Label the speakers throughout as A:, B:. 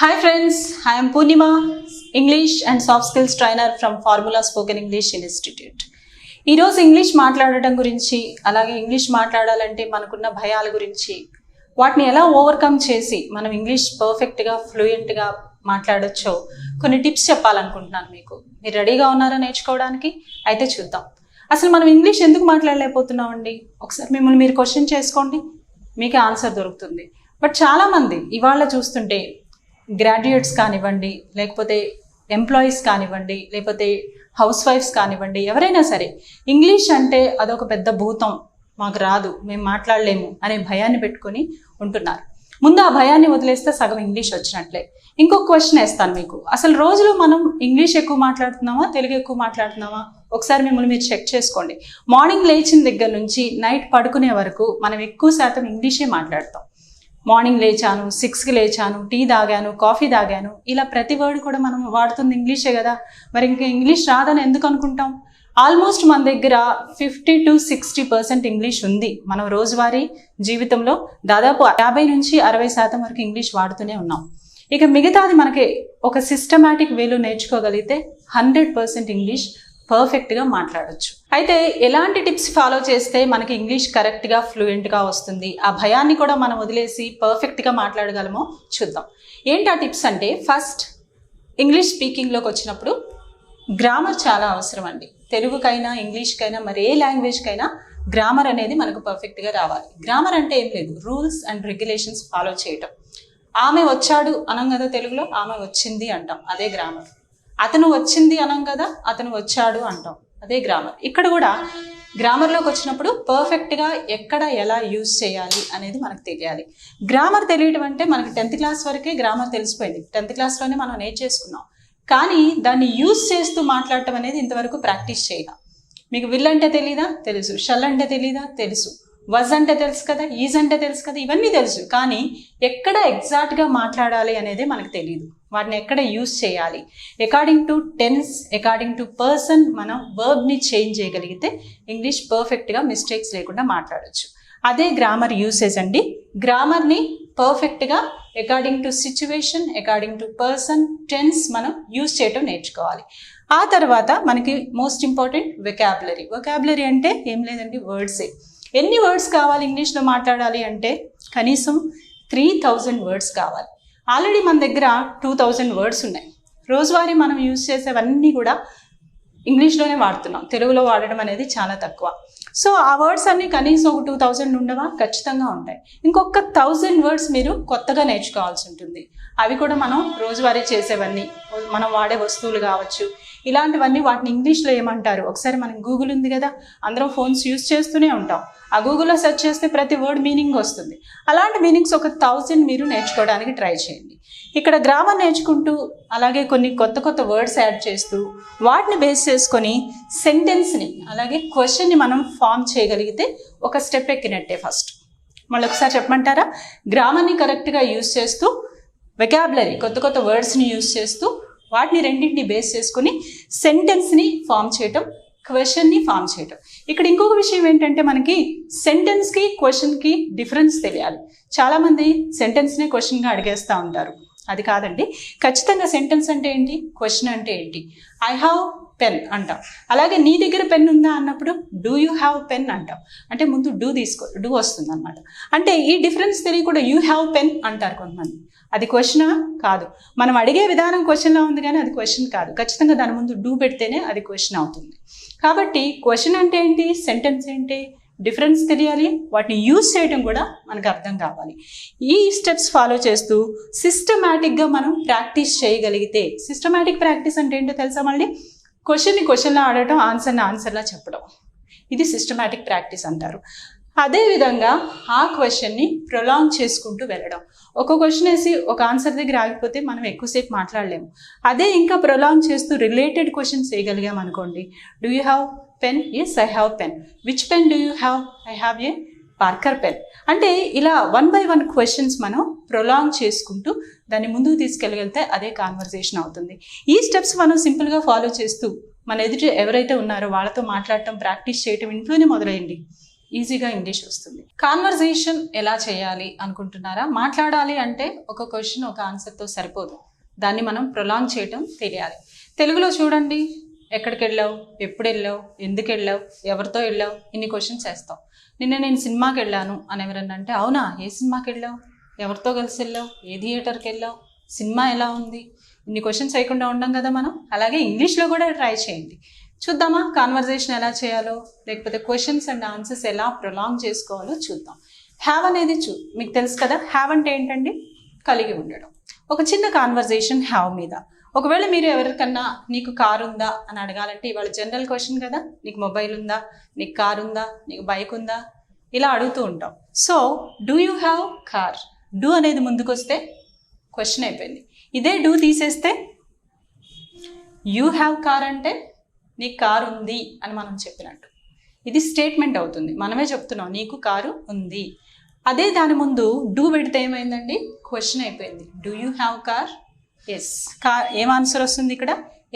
A: Hi friends, I am Purnima, English and Soft Skills Trainer from Formula Spoken English Institute. ఈ రోజు English మాట్లాడడం గురించి అలాగే English మాట్లాడాలంటే మనకున్న భయాల గురించి వాటిని ఎలా ఓవర్కమ్ చేసి మనం ఇంగ్లీష్ పర్ఫెక్ట్గా ఫ్లూయెంట్గా మాట్లాడొచ్చో కొన్ని టిప్స్ చెప్పాలనుకుంటున్నాను మీకు. మీరు రెడీగా ఉన్నారా నేర్చుకోవడానికి? అయితే చూద్దాం. అసలు మనం ఇంగ్లీష్ ఎందుకు మాట్లాడలేకపోతున్నామండి? ఒకసారి మిమ్మల్ని మీరు క్వశ్చన్ చేసుకోండి, మీకే ఆన్సర్ దొరుకుతుంది. బట్ చాలామంది ఇవాళ చూస్తుంటే గ్రాడ్యుయేట్స్ కానివ్వండి, లేకపోతే ఎంప్లాయీస్ కానివ్వండి, లేకపోతే హౌస్ వైఫ్స్ కానివ్వండి, ఎవరైనా సరే ఇంగ్లీష్ అంటే అదొక పెద్ద భూతం, మాకు రాదు, మేము మాట్లాడలేము అనే భయాన్ని పెట్టుకొని ఉంటున్నారు. ముందు ఆ భయాన్ని వదిలేస్తే సగం ఇంగ్లీష్ వచ్చినట్లే. ఇంకొక క్వశ్చన్ వేస్తాను మీకు. అసలు రోజులో మనం ఇంగ్లీష్ ఎక్కువ మాట్లాడుతున్నామా, తెలుగు ఎక్కువ మాట్లాడుతున్నామా? ఒకసారి మిమ్మల్ని మీరు చెక్ చేసుకోండి. మార్నింగ్ లేచిన దగ్గర నుంచి నైట్ పడుకునే వరకు మనం ఎక్కువ శాతం ఇంగ్లీషే మాట్లాడతాం. మార్నింగ్ లేచాను, 6కి లేచాను, టీ తాగాను, కాఫీ తాగాను, ఇలా ప్రతి వర్డ్ కూడా మనం వాడుతుంది ఇంగ్లీషే కదా. మరి ఇంకా ఇంగ్లీష్ రాదని ఎందుకు అనుకుంటాం? ఆల్మోస్ట్ మన దగ్గర 50 to 60% ఇంగ్లీష్ ఉంది. మనం రోజువారీ జీవితంలో దాదాపు 50 నుంచి 60% వరకు ఇంగ్లీష్ వాడుతూనే ఉన్నాం. ఇక మిగతాది మనకి ఒక సిస్టమాటిక్ వేలో నేర్చుకోగలిగితే 100% ఇంగ్లీష్ పర్ఫెక్ట్గా మాట్లాడొచ్చు. అయితే ఎలాంటి టిప్స్ ఫాలో చేస్తే మనకి ఇంగ్లీష్ కరెక్ట్గా ఫ్లూయెంట్గా వస్తుంది, ఆ భయాన్ని కూడా మనం వదిలేసి పర్ఫెక్ట్గా మాట్లాడగలమో చూద్దాం. ఏంటి ఆ టిప్స్ అంటే, ఫస్ట్ ఇంగ్లీష్ స్పీకింగ్లోకి వచ్చినప్పుడు గ్రామర్ చాలా అవసరం అండి. తెలుగుకైనా ఇంగ్లీష్కైనా మరి ఏ లాంగ్వేజ్కైనా గ్రామర్ అనేది మనకు పర్ఫెక్ట్గా రావాలి. గ్రామర్ అంటే ఏం లేదు, రూల్స్ అండ్ రెగ్యులేషన్స్ ఫాలో చేయటం. ఆమె వచ్చాడు అనం కదా తెలుగులో, ఆమె వచ్చింది అంటాం, అదే గ్రామర్. అతను వచ్చింది అనం కదా, అతను వచ్చాడు అంటాం, అదే గ్రామర్. ఇక్కడ కూడా గ్రామర్లోకి వచ్చినప్పుడు పర్ఫెక్ట్గా ఎక్కడ ఎలా యూజ్ చేయాలి అనేది మనకు తెలియాలి. గ్రామర్ తెలియడం అంటే మనకి 10th క్లాస్ వరకే గ్రామర్ తెలిసిపోయింది, 10th క్లాస్లోనే మనం నేర్చేసుకున్నాం. కానీ దాన్ని యూజ్ చేస్తూ మాట్లాడటం అనేది ఇంతవరకు ప్రాక్టీస్ చేయాలి. మీకు విల్ అంటే తెలీదా? తెలుసు. షల్ అంటే తెలీదా? తెలుసు. వజ్ అంటే తెలుసు కదా, ఈజ్ అంటే తెలుసు కదా, ఇవన్నీ తెలుసు. కానీ ఎక్కడ ఎగ్జాక్ట్గా మాట్లాడాలి అనేది మనకు తెలియదు. వాటిని ఎక్కడ యూజ్ చేయాలి, according to tense, according to person మనం వర్బ్ని చేంజ్ చేయగలిగితే ఇంగ్లీష్ పర్ఫెక్ట్గా మిస్టేక్స్ లేకుండా మాట్లాడచ్చు. అదే గ్రామర్ యూసేజ్ అండి. గ్రామర్ని పర్ఫెక్ట్గా according to situation, according to person, tense మనం యూజ్ చేయటం నేర్చుకోవాలి. ఆ తర్వాత మనకి మోస్ట్ ఇంపార్టెంట్ వెకాబులరీ. వెకాబులరీ అంటే ఏం లేదండి, వర్డ్సే. ఎన్ని వర్డ్స్ కావాలి ఇంగ్లీష్లో మాట్లాడాలి అంటే కనీసం 3000 వర్డ్స్ కావాలి. ఆల్రెడీ మన దగ్గర 2000 వర్డ్స్ ఉన్నాయి. రోజువారీ మనం యూజ్ చేసేవన్నీ కూడా ఇంగ్లీష్లోనే వాడుతున్నాం, తెలుగులో వాడడం అనేది చాలా తక్కువ. సో ఆ వర్డ్స్ అన్నీ కనీసం ఒక 2000 ఉండవా? ఖచ్చితంగా ఉంటాయి. ఇంకొక 1000 వర్డ్స్ మీరు కొత్తగా నేర్చుకోవాల్సి ఉంటుంది. అవి కూడా మనం రోజువారీ చేసేవన్నీ, మనం వాడే వస్తువులు కావచ్చు, ఇలాంటివన్నీ వాటిని ఇంగ్లీష్లో ఏమంటారు? ఒకసారి మనకి గూగుల్ ఉంది కదా, అందరం ఫోన్స్ యూజ్ చేస్తూనే ఉంటాం. ఆ గూగుల్లో సెర్చ్ చేస్తే ప్రతి వర్డ్ మీనింగ్ వస్తుంది. అలాంటి మీనింగ్స్ ఒక 1000 మీరు నేర్చుకోవడానికి ట్రై చేయండి. ఇక్కడ గ్రామర్ నేర్చుకుంటూ అలాగే కొన్ని కొత్త కొత్త వర్డ్స్ యాడ్ చేస్తూ వాటిని బేస్ చేసుకొని సెంటెన్స్ని అలాగే క్వశ్చన్ని మనం ఫామ్ చేయగలిగితే ఒక స్టెప్ ఎక్కినట్టే. ఫస్ట్ మళ్ళీ ఒకసారి చెప్పమంటారా? గ్రామర్ని కరెక్ట్గా యూజ్ చేస్తూ, వెకాబులరీ కొత్త కొత్త వర్డ్స్ని యూజ్ చేస్తూ, వాటిని రెండింటిని బేస్ చేసుకుని సెంటెన్స్ని ఫామ్ చేయటం, క్వశ్చన్ని ఫామ్ చేయటం. ఇక్కడ ఇంకొక విషయం ఏంటంటే, మనకి సెంటెన్స్కి క్వశ్చన్కి డిఫరెన్స్ తెలియాలి. చాలామంది సెంటెన్స్నే క్వశ్చన్గా అడిగేస్తూ ఉంటారు. అది కాదండి. ఖచ్చితంగా సెంటెన్స్ అంటే ఏంటి, క్వశ్చన్ అంటే ఏంటి. ఐ హ్యావ్ పెన్ అంటాం. అలాగే నీ దగ్గర పెన్ ఉందా అన్నప్పుడు డూ యూ హ్యావ్ పెన్ అంటాం. అంటే ముందు డూ డూ వస్తుంది అనమాట. అంటే ఈ డిఫరెన్స్ తెలియకుండా యూ హ్యావ్ పెన్ అంటారు కొంతమంది. అది క్వశ్చనా? కాదు. మనం అడిగే విధానం క్వశ్చన్లా ఉంది కానీ అది క్వశ్చన్ కాదు. ఖచ్చితంగా దాని ముందు డూ పెడితేనే అది క్వశ్చన్ అవుతుంది. కాబట్టి క్వశ్చన్ అంటే ఏంటి, సెంటెన్స్ ఏంటి, డిఫరెన్స్ తెలియాలి, వాటిని యూజ్ చేయడం కూడా మనకు అర్థం కావాలి. ఈ స్టెప్స్ ఫాలో చేస్తూ సిస్టమాటిక్గా మనం ప్రాక్టీస్ చేయగలిగితే, సిస్టమాటిక్ ప్రాక్టీస్ అంటే ఏంటో తెలుసా? మళ్ళీ క్వశ్చన్ని క్వశ్చన్లా ఆడటం, ఆన్సర్ని ఆన్సర్లా చెప్పడం, ఇది సిస్టమాటిక్ ప్రాక్టీస్ అంటారు. అదేవిధంగా ఆ క్వశ్చన్ని ప్రొలాంగ్ చేసుకుంటూ వెళ్ళడం. ఒక క్వశ్చన్ వేసి ఒక ఆన్సర్ దగ్గర ఆగిపోతే మనం ఎక్కువసేపు మాట్లాడలేము. అదే ఇంకా ప్రొలాంగ్ చేస్తూ రిలేటెడ్ క్వశ్చన్స్ వేయగలిగాం అనుకోండి. Do you have pen? Yes, I have pen. Which pen do you have? I have a Parker pen. అంటే ఇలా 1 by 1 క్వశ్చన్స్ మనం ప్రొలాంగ్ చేసుకుంటూ దాన్ని ముందుకు తీసుకెళ్ళగలిగితే అదే కాన్వర్జేషన్ అవుతుంది. ఈ స్టెప్స్ మనం సింపుల్గా ఫాలో చేస్తూ మన ఎదుటి ఎవరైతే ఉన్నారో వాళ్ళతో మాట్లాడటం, ప్రాక్టీస్ చేయటం ఇంట్లోనే మొదలైంది. ఈజీగా ఇంగ్లీష్ వస్తుంది. కాన్వర్జేషన్ ఎలా చేయాలి అనుకుంటున్నారా? మాట్లాడాలి అంటే ఒక క్వశ్చన్ ఒక ఆన్సర్తో సరిపోదు, దాన్ని మనం ప్రొలాంగ్ చేయటం తెలియాలి. తెలుగులో చూడండి, ఎక్కడికి వెళ్ళావు, ఎప్పుడు వెళ్ళావు, ఎందుకు వెళ్ళావు, ఎవరితో వెళ్ళావు, ఇన్ని క్వశ్చన్స్ వేస్తాం. నిన్న నేను సినిమాకి వెళ్ళాను అని ఎవరన్నా అంటే, అవునా, ఏ సినిమాకి వెళ్ళావు, ఎవరితో కలిసి వెళ్ళావు, ఏ థియేటర్కి వెళ్ళావు, సినిమా ఎలా ఉంది, ఇన్ని క్వశ్చన్స్ వేయకుండా ఉండం కదా మనం. అలాగే ఇంగ్లీష్లో కూడా ట్రై చేయండి. చూద్దామా కాన్వర్జేషన్ ఎలా చేయాలో, లేకపోతే క్వశ్చన్స్ అండ్ ఆన్సర్స్ ఎలా ప్రొలాంగ్ చేసుకోవాలో చూద్దాం. హ్యావ్ అనేది మీకు తెలుసు కదా, హ్యావ్ అంటే ఏంటండి, కలిగి ఉండడం. ఒక చిన్న కాన్వర్జేషన్ హ్యావ్ మీద. ఒకవేళ మీరు ఎవరికన్నా నీకు కారు ఉందా అని అడగాలంటే, ఇవాళ జనరల్ క్వశ్చన్ కదా, నీకు మొబైల్ ఉందా, నీకు కారు ఉందా, నీకు బైక్ ఉందా, ఇలా అడుగుతూ ఉంటాం. So do you have car, do అనేది ముందుకు వస్తే క్వశ్చన్ అయిపోయింది. ఇదే డూ తీసేస్తే యూ హ్యావ్ కార్ అంటే నీకు కారు ఉంది అని మనం చెప్పినట్టు, ఇది స్టేట్మెంట్ అవుతుంది. మనమే చెప్తున్నాం నీకు కారు ఉంది. అదే దాని ముందు డూ పెడితే ఏమైందండి, క్వశ్చన్ అయిపోయింది. Do you have car? Yes. Car ఏం ఆన్సర్ వస్తుంది ఇక్కడ?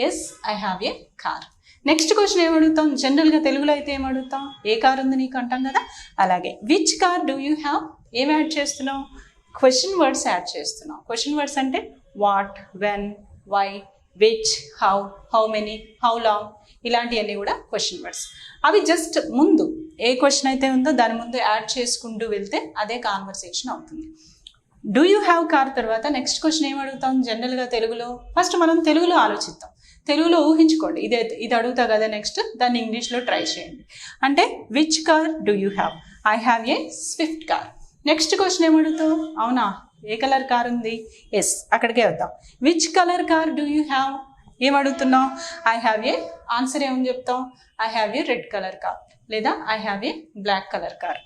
A: Yes, I have a car. Next question ఏమడుగుతాం, జనరల్గా తెలుగులో అయితే ఏమడుగుతాం, ఏ కార్ ఉంది నీకు అంటాం కదా. అలాగే which car do you have, ఏం యాడ్ చేస్తున్నాం, క్వశ్చన్ వర్డ్స్ యాడ్ చేస్తున్నాం. క్వశ్చన్ వర్డ్స్ అంటే what, when, why, which, how, how many, how long, ఇలాంటివన్నీ కూడా క్వశ్చన్ వర్డ్స్. అవి జస్ట్ ముందు ఏ క్వశ్చన్ అయితే ఉందో దాని ముందు యాడ్ చేసుకుంటూ వెళ్తే అదే కాన్వర్సేషన్ అవుతుంది. డూ యూ హ్యావ్ కార్ తర్వాత నెక్స్ట్ క్వశ్చన్ ఏం అడుగుతాం జనరల్గా తెలుగులో? ఫస్ట్ మనం తెలుగులో ఆలోచిద్దాం, తెలుగులో ఊహించుకోండి. ఇది అడుగుతా కదా, నెక్స్ట్ దాన్ని ఇంగ్లీష్లో ట్రై చేయండి. అంటే which car do you have? I have a Swift car. Next question ఏమడుగుతావు, అవునా, ఏ కలర్ కార్ ఉంది? ఎస్, అక్కడికే వద్దాం. Which colour car do you have, ఏమడుగుతున్నావు? ఐ హ్యావ్ ఏ, ఆన్సర్ ఏమని చెప్తాం, I have a red colour car లేదా I have a black colour car.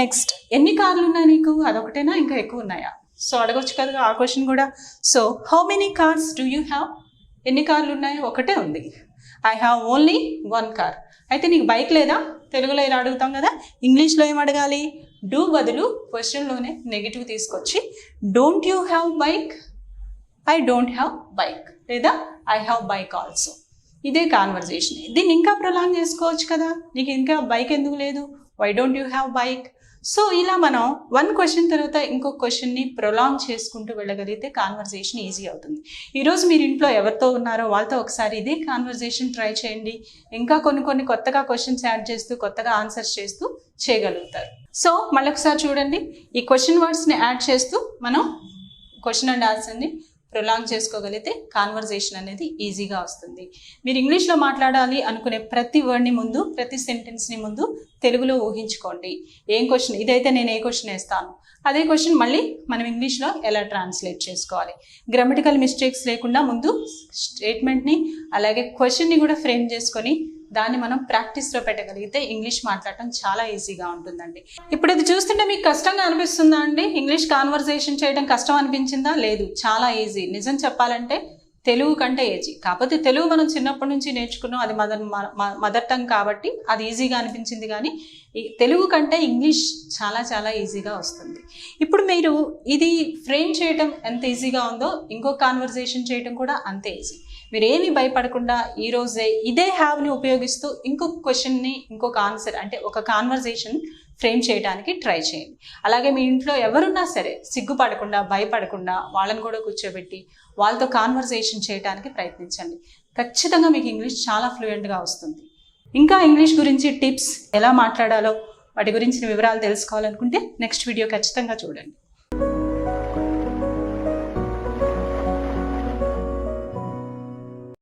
A: Next ఎన్ని కార్లు ఉన్నాయి నీకు, అదొకటేనా ఇంకా ఎక్కువ ఉన్నాయా? సో అడగొచ్చు కదా ఆ క్వశ్చన్ కూడా. So how many cars do you have, ఎన్ని కార్లు ఉన్నాయి? ఒకటే ఉంది. I have only one car. అయితే నీకు బైక్ లేదా? తెలుగులో ఇలా అడుగుతాం కదా, ఇంగ్లీష్లో ఏం అడగాలి, డూ బదులు క్వశ్చన్లోనే నెగిటివ్ తీసుకొచ్చి don't you have bike, I don't have bike లేదా ఐ హ్యావ్ బైక్ ఆల్సో. ఇదే కాన్వర్జేషన్. దీన్ని ఇంకా ప్రొలాంగ్ చేసుకోవచ్చు కదా, నీకు ఇంకా బైక్ ఎందుకు లేదు, why don't you have bike. So ఇలా మనం వన్ క్వశ్చన్ తర్వాత ఇంకొక క్వశ్చన్ని ప్రొలాంగ్ చేసుకుంటూ వెళ్ళగలిగితే కాన్వర్జేషన్ ఈజీ అవుతుంది. ఈరోజు మీరు ఇంట్లో ఎవరితో ఉన్నారో వాళ్ళతో ఒకసారి ఇదే కాన్వర్జేషన్ ట్రై చేయండి. ఇంకా కొన్ని కొత్తగా క్వశ్చన్స్ యాడ్ చేస్తూ కొత్తగా ఆన్సర్స్ చేస్తూ చేయగలుగుతారు. సో మళ్ళీ ఒకసారి చూడండి, ఈ క్వశ్చన్ వర్డ్స్ని యాడ్ చేస్తూ మనం క్వశ్చన్ అండ్ ఆన్సర్ని ప్రొలాంగ్ చేసుకోగలిగితే కాన్వర్జేషన్ అనేది ఈజీగా వస్తుంది. మీరు ఇంగ్లీష్లో మాట్లాడాలి అనుకునే ప్రతి వర్డ్ని ముందు, ప్రతి సెంటెన్స్ని ముందు తెలుగులో ఊహించుకోండి. ఏం క్వశ్చన్, ఇదైతే నేను ఏ క్వశ్చన్ వేస్తాను, అదే క్వశ్చన్ మళ్ళీ మనం ఇంగ్లీష్లో ఎలా ట్రాన్స్లేట్ చేసుకోవాలి. గ్రామటికల్ మిస్టేక్స్ లేకుండా ముందు స్టేట్మెంట్ని అలాగే క్వశ్చన్ని కూడా ఫ్రేమ్ చేసుకొని దాన్ని మనం ప్రాక్టీస్లో పెట్టగలిగితే ఇంగ్లీష్ మాట్లాడటం చాలా ఈజీగా ఉంటుందండి. ఇప్పుడు ఇది చూస్తుంటే మీకు కష్టంగా అనిపిస్తుందా అండి? ఇంగ్లీష్ కాన్వర్జేషన్ చేయడం కష్టం అనిపించిందా? లేదు, చాలా ఈజీ. నిజం చెప్పాలంటే తెలుగు కంటే ఈజీ. కాకపోతే తెలుగు మనం చిన్నప్పటి నుంచి నేర్చుకున్నాం, అది మదర్ టంగ్ కాబట్టి అది ఈజీగా అనిపించింది. కానీ ఈ తెలుగు కంటే ఇంగ్లీష్ చాలా చాలా ఈజీగా వస్తుంది. ఇప్పుడు మీరు ఇది ఫ్రేమ్ చేయడం ఎంత ఈజీగా ఉందో ఇంకో కాన్వర్జేషన్ చేయడం కూడా అంతే ఈజీ. మీరు ఏమీ భయపడకుండా ఈరోజే ఇదే హ్యావ్ని ఉపయోగిస్తూ ఇంకొక క్వశ్చన్ని, ఇంకొక ఆన్సర్ అంటే ఒక కాన్వర్జేషన్ ఫ్రేమ్ చేయడానికి ట్రై చేయండి. అలాగే మీ ఇంట్లో ఎవరున్నా సరే సిగ్గుపడకుండా, భయపడకుండా వాళ్ళని కూడా కూర్చోబెట్టి వాళ్ళతో కాన్వర్జేషన్ చేయడానికి ప్రయత్నించండి. ఖచ్చితంగా మీకు ఇంగ్లీష్ చాలా ఫ్లూయెంట్గా వస్తుంది. ఇంకా ఇంగ్లీష్ గురించి టిప్స్, ఎలా మాట్లాడాలో వాటి గురించిన వివరాలు తెలుసుకోవాలనుకుంటే నెక్స్ట్ వీడియో ఖచ్చితంగా చూడండి.